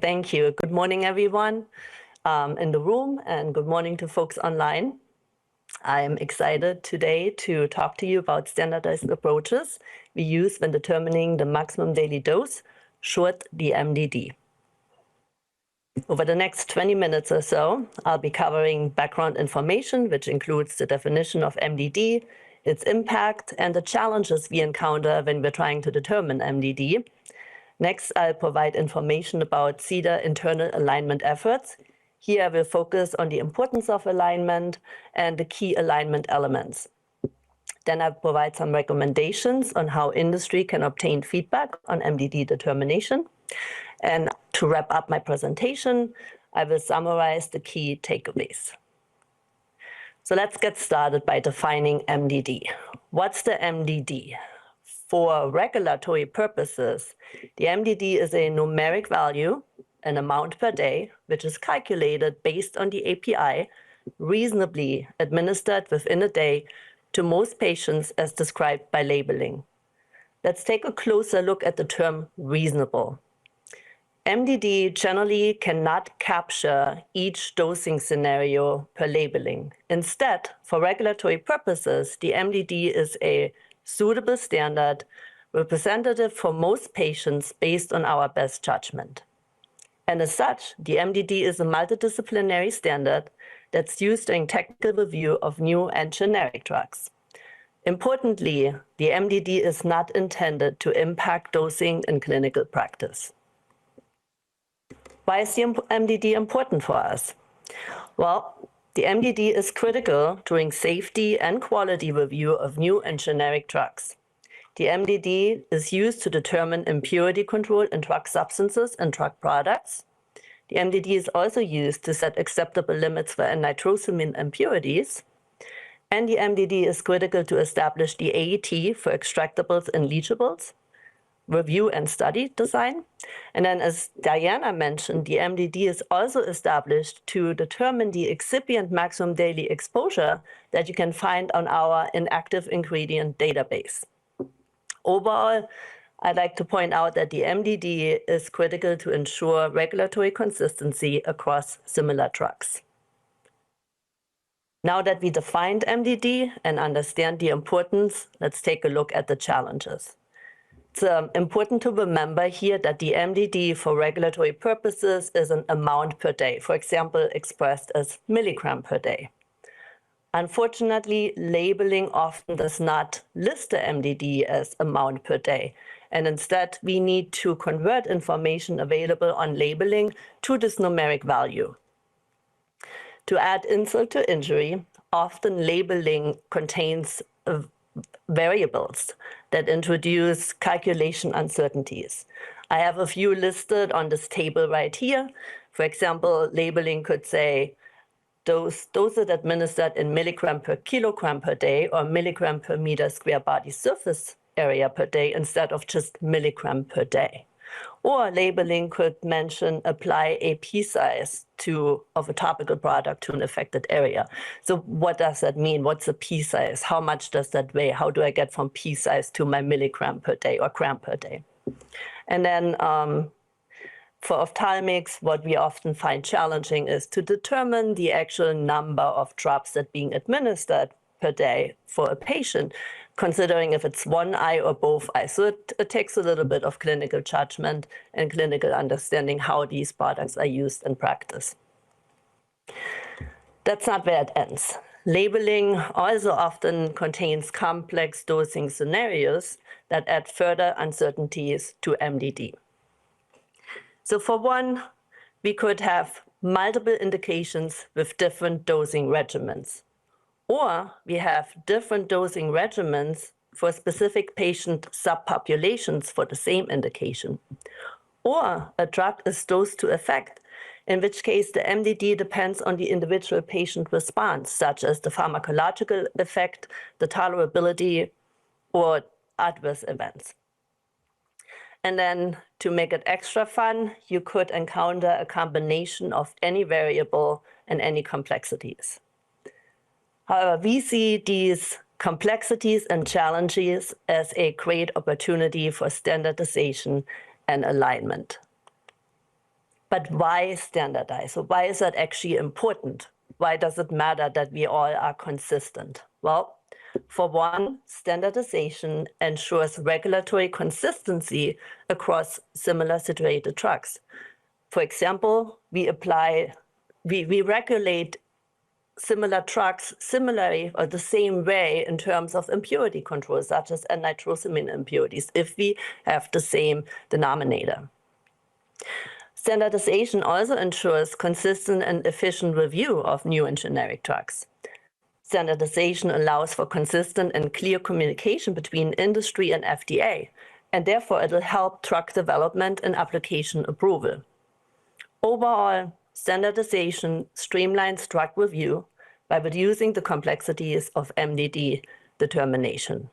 Thank you. Good morning, everyone in the room, and good morning to folks online. I'm excited today to talk to you about standardized approaches we use when determining the maximum daily dose, short the MDD. Over the next 20 minutes or so, I'll be covering background information, which includes the definition of MDD, its impact, and the challenges we encounter when we're trying to determine MDD. Next, I'll provide information about CDER internal alignment efforts. Here, I will focus on the importance of alignment and the key alignment elements. Then I'll provide some recommendations on how industry can obtain feedback on MDD determination. And to wrap up my presentation, I will summarize the key takeaways. So let's get started by defining MDD. What's the MDD? For regulatory purposes, the MDD is a numeric value, an amount per day, which is calculated based on the API, reasonably administered within a day to most patients as described by labeling. Let's take a closer look at the term reasonable. MDD generally cannot capture each dosing scenario per labeling. Instead, for regulatory purposes, the MDD is a suitable standard representative for most patients based on our best judgment. And as such, the MDD is a multidisciplinary standard that's used during technical review of new and generic drugs. Importantly, the MDD is not intended to impact dosing in clinical practice. Why is the MDD important for us? Well, the MDD is critical during safety and quality review of new and generic drugs. The MDD is used to determine impurity control in drug substances and drug products. The MDD is also used to set acceptable limits for nitrosamine impurities. And the MDD is critical to establish the AET for extractables and leachables, review and study design. And then, as Diana mentioned, the MDD is also established to determine the excipient maximum daily exposure that you can find on our inactive ingredient database. Overall, I'd like to point out that the MDD is critical to ensure regulatory consistency across similar drugs. Now that we defined MDD and understand the importance, let's take a look at the challenges. It's important to remember here that the MDD for regulatory purposes is an amount per day, for example, expressed as milligram per day. Unfortunately, labeling often does not list the MDD as amount per day, and instead we need to convert information available on labeling to this numeric value. To add insult to injury, often labeling contains variables that introduce calculation uncertainties. I have a few listed on this table right here. For example, labeling could say dosage administered in milligram per kilogram per day or milligram per meter square body surface area per day instead of just milligram per day. Or labeling could mention apply a pea size of a topical product to an affected area. So what does that mean? What's a pea size? How much does that weigh? How do I get from pea size to my milligram per day or gram per day? And then for ophthalmics, what we often find challenging is to determine the actual number of drops that are being administered per day for a patient, considering if it's one eye or both eyes. So it takes a little bit of clinical judgment and clinical understanding how these products are used in practice. That's not where it ends. Labeling also often contains complex dosing scenarios that add further uncertainties to MDD. So for one, we could have multiple indications with different dosing regimens. Or we have different dosing regimens for specific patient subpopulations for the same indication. Or a drug is dosed to effect, in which case the MDD depends on the individual patient response, such as the pharmacological effect, the tolerability, or adverse events. And then to make it extra fun, you could encounter a combination of any variable and any complexities. However, we see these complexities and challenges as a great opportunity for standardization and alignment. But why standardize? So why is that actually important? Why does it matter that we all are consistent? Well, for one, standardization ensures regulatory consistency across similar situated drugs. For example, we regulate similar drugs similarly or the same way in terms of impurity control, such as nitrosamine impurities, if we have the same denominator. Standardization also ensures consistent and efficient review of new and generic drugs. Standardization allows for consistent and clear communication between industry and FDA, and therefore it will help drug development and application approval. Overall, standardization streamlines drug review by reducing the complexities of MDD determination.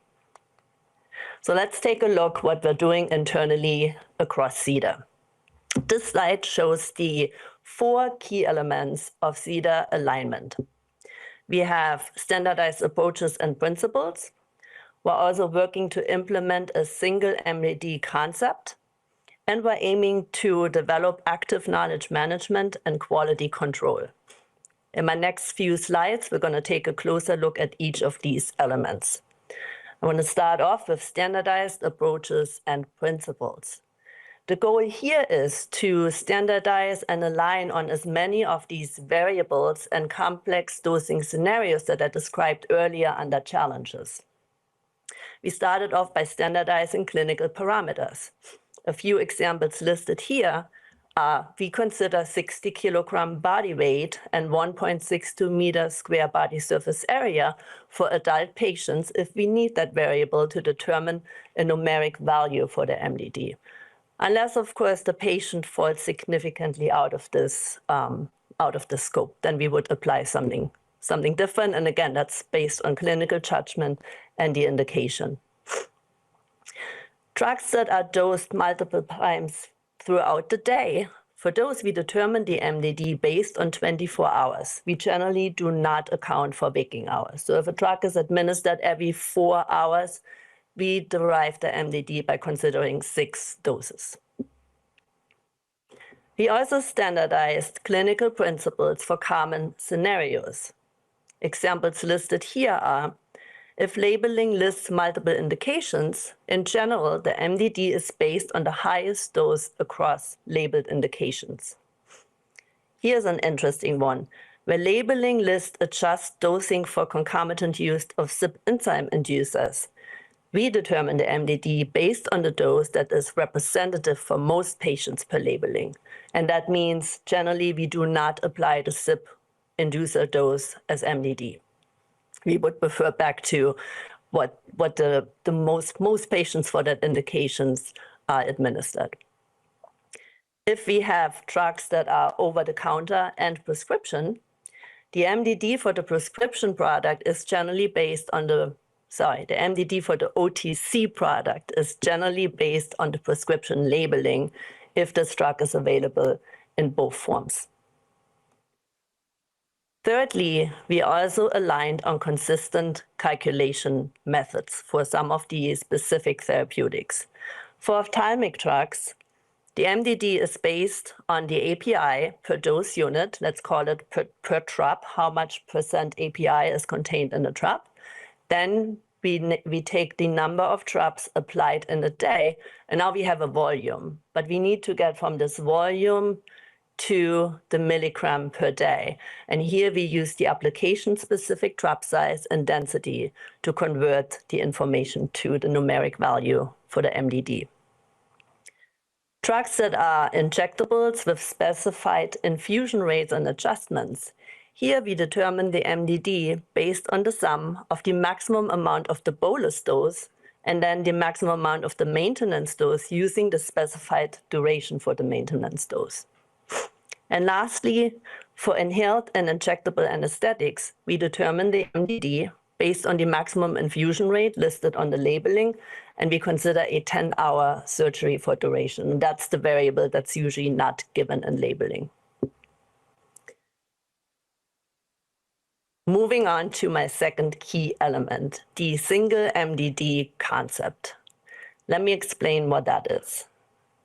So let's take a look what we're doing internally across CDER. This slide shows the 4 key elements of CDER alignment. We have standardized approaches and principles. We're also working to implement a single MDD concept, and we're aiming to develop active knowledge management and quality control. In my next few slides, we're going to take a closer look at each of these elements. I want to start off with standardized approaches and principles. The goal here is to standardize and align on as many of these variables and complex dosing scenarios that I described earlier under challenges. We started off by standardizing clinical parameters. A few examples listed here are we consider 60 kilogram body weight and 1.62 meter square body surface area for adult patients if we need that variable to determine a numeric value for the MDD. Unless, of course, the patient falls significantly out of this scope, then we would apply something different. And again, that's based on clinical judgment and the indication. Drugs that are dosed multiple times throughout the day, for those we determine the MDD based on 24 hours. We generally do not account for waking hours. So if a drug is administered every 4 hours, we derive the MDD by considering 6 doses. We also standardized clinical principles for common scenarios. Examples listed here are, if labeling lists multiple indications, in general, the MDD is based on the highest dose across labeled indications. Here's an interesting one, where labeling lists adjust dosing for concomitant use of CYP enzyme inducers. We determine the MDD based on the dose that is representative for most patients per labeling. And that means generally we do not apply the CYP inducer dose as MDD. We would refer back to what the most patients for that indications are administered. If we have drugs that are over the counter and prescription, the MDD for the prescription product is generally based on the MDD for the OTC product is generally based on the prescription labeling if this drug is available in both forms. Thirdly, we also aligned on consistent calculation methods for some of the specific therapeutics. For ophthalmic drugs, the MDD is based on the API per dose unit, let's call it per drop, how much % API is contained in the drop. Then we take the number of drops applied in a day, and now we have a volume. But we need to get from this volume to the milligram per day. And here we use the application-specific drop size and density to convert the information to the numeric value for the MDD. Drugs that are injectables with specified infusion rates and adjustments. Here we determine the MDD based on the sum of the maximum amount of the bolus dose and then the maximum amount of the maintenance dose using the specified duration for the maintenance dose. And lastly, for inhaled and injectable anesthetics, we determine the MDD based on the maximum infusion rate listed on the labeling, and we consider a 10-hour surgery for duration. That's the variable that's usually not given in labeling. Moving on to my second key element, the single MDD concept. Let me explain what that is.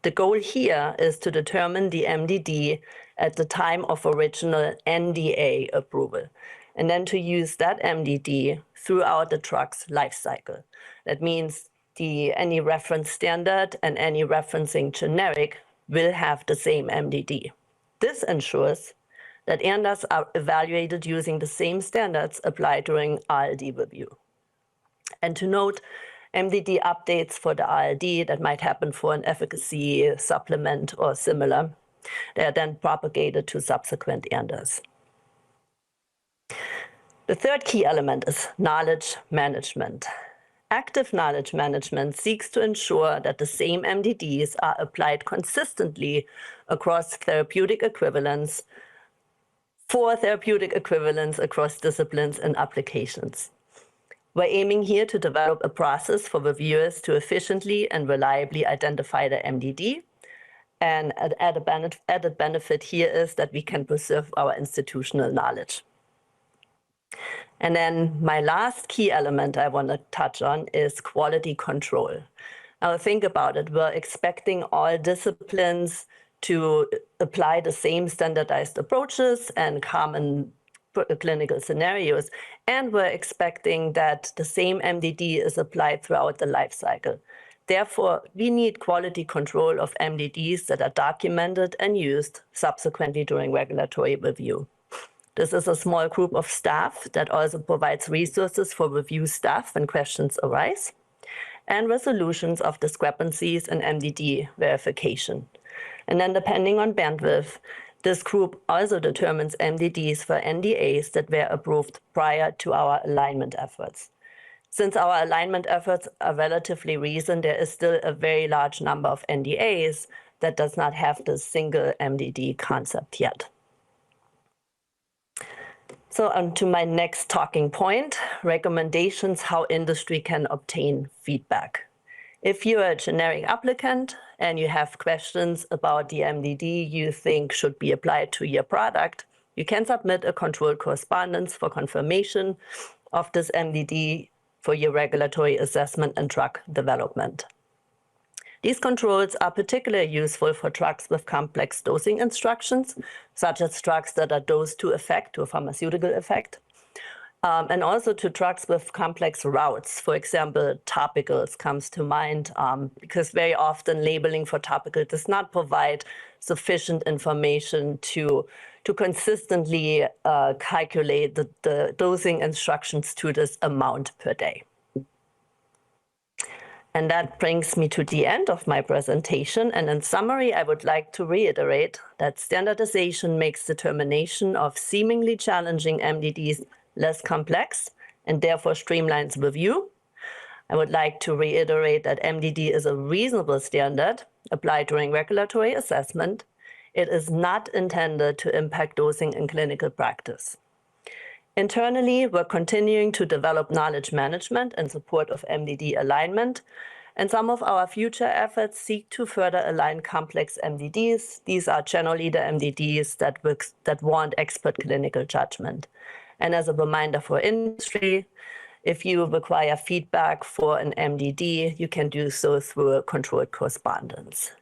The goal here is to determine the MDD at the time of original NDA approval, and then to use that MDD throughout the drug's life cycle. That means any reference standard and any referencing generic will have the same MDD. This ensures that ANDAs are evaluated using the same standards applied during ILD review. And to note, MDD updates for the ILD that might happen for an efficacy supplement or similar, they are then propagated to subsequent ANDAs. The third key element is knowledge management. Active knowledge management seeks to ensure that the same MDDs are applied consistently across therapeutic equivalents for therapeutic equivalents across disciplines and applications. We're aiming here to develop a process for reviewers to efficiently and reliably identify the MDD. And an added benefit here is that we can preserve our institutional knowledge. And then my last key element I want to touch on is quality control. Now think about it. We're expecting all disciplines to apply the same standardized approaches and common clinical scenarios, and we're expecting that the same MDD is applied throughout the life cycle. Therefore, we need quality control of MDDs that are documented and used subsequently during regulatory review. This is a small group of staff that also provides resources for review staff when questions arise, and resolutions of discrepancies in MDD verification. And then depending on bandwidth, this group also determines MDDs for NDAs that were approved prior to our alignment efforts. Since our alignment efforts are relatively recent, there is still a very large number of NDAs that does not have the single MDD concept yet. So on to my next talking point, recommendations how industry can obtain feedback. If you're a generic applicant and you have questions about the MDD you think should be applied to your product, you can submit a controlled correspondence for confirmation of this MDD for your regulatory assessment and drug development. These controls are particularly useful for drugs with complex dosing instructions, such as drugs that are dosed to effect, to a pharmaceutical effect, and also to drugs with complex routes. For example, topicals comes to mind, because very often labeling for topical does not provide sufficient information to consistently calculate the dosing instructions to this amount per day. And that brings me to the end of my presentation. And in summary, I would like to reiterate that standardization makes determination of seemingly challenging MDDs less complex and therefore streamlines review. I would like to reiterate that MDD is a reasonable standard applied during regulatory assessment. It is not intended to impact dosing in clinical practice. Internally, we're continuing to develop knowledge management in support of MDD alignment, and some of our future efforts seek to further align complex MDDs. These are generally the MDDs that warrant expert clinical judgment. And as a reminder for industry, if you require feedback for an MDD, you can do so through a controlled correspondence.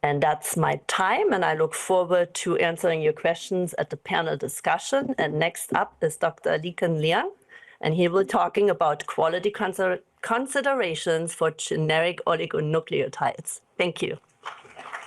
And that's my time, and I look forward to answering your questions at the panel discussion. And next up is Dr. Liken Liang, and he will be talking about quality considerations for generic oligonucleotides. Thank you.